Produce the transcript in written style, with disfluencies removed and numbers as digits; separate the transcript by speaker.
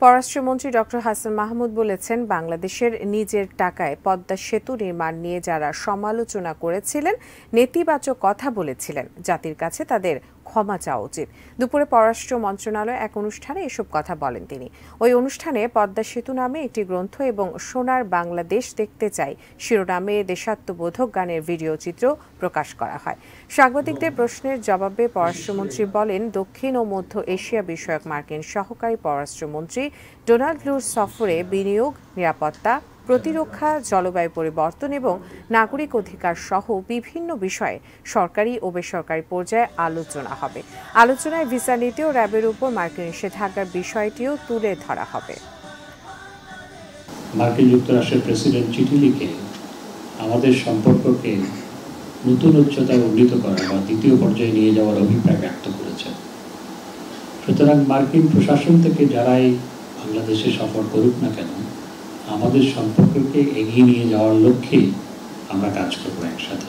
Speaker 1: পররাষ্ট্রমন্ত্রী ডক্টর হাসান মাহমুদ বলেছেন, বাংলাদেশের নিজের টাকায় পদ্মা সেতু নির্মাণ নিয়ে যারা সমালোচনা করেছিলেন, নেতিবাচক কথা বলেছিলেন, জাতির কাছে তাদের ক্ষমা চাওয়া উচিত। দুপুরে পররাষ্ট্র মন্ত্রণালয়ে এক অনুষ্ঠানে এসব কথা বলেন তিনি। ওই অনুষ্ঠানে পদ্মা সেতু নামে একটি গ্রন্থ এবং সোনার বাংলাদেশ দেখতে চাই শিরোনামে দেশাত্মবোধক গানের ভিডিও চিত্র প্রকাশ করা হয়। সাংবাদিকদের প্রশ্নের জবাবে পররাষ্ট্রমন্ত্রী বলেন, দক্ষিণ ও মধ্য এশিয়া বিষয়ক মার্কিন সহকারী পররাষ্ট্রমন্ত্রী ডোনাল্ড লুর সফরে বিনিয়োগ, নিরাপত্তা, প্রতিরক্ষা, জলবায়ু পরিবর্তন এবং নাগরিক অধিকার সহ বিভিন্ন বিষয়ে সরকারি ও বেসরকারি পর্যায়ে আলোচনা হবে। আলোচনায় ভিসা নীতি ও র্যাবের উপর মার্কিন নিষেধাজ্ঞার বিষয়টিও তুলে ধরা হবে।
Speaker 2: মার্কিন যুক্তরাষ্ট্রের প্রেসিডেন্ট চিঠি লিখে আমাদের সম্পর্ককে নতুন উচ্চতায় উন্নীত করা বা দ্বিতীয় পর্যায়ে নিয়ে যাওয়ার অভিপ্রায় ব্যক্ত করেছেন। সুতরাং মার্কিন প্রশাসন থেকে যারাই বাংলাদেশে সফর করুক না কেন, আমাদের সম্পর্ককে এগিয়ে নিয়ে যাওয়ার লক্ষ্যে আমরা কাজ করবো একসাথে।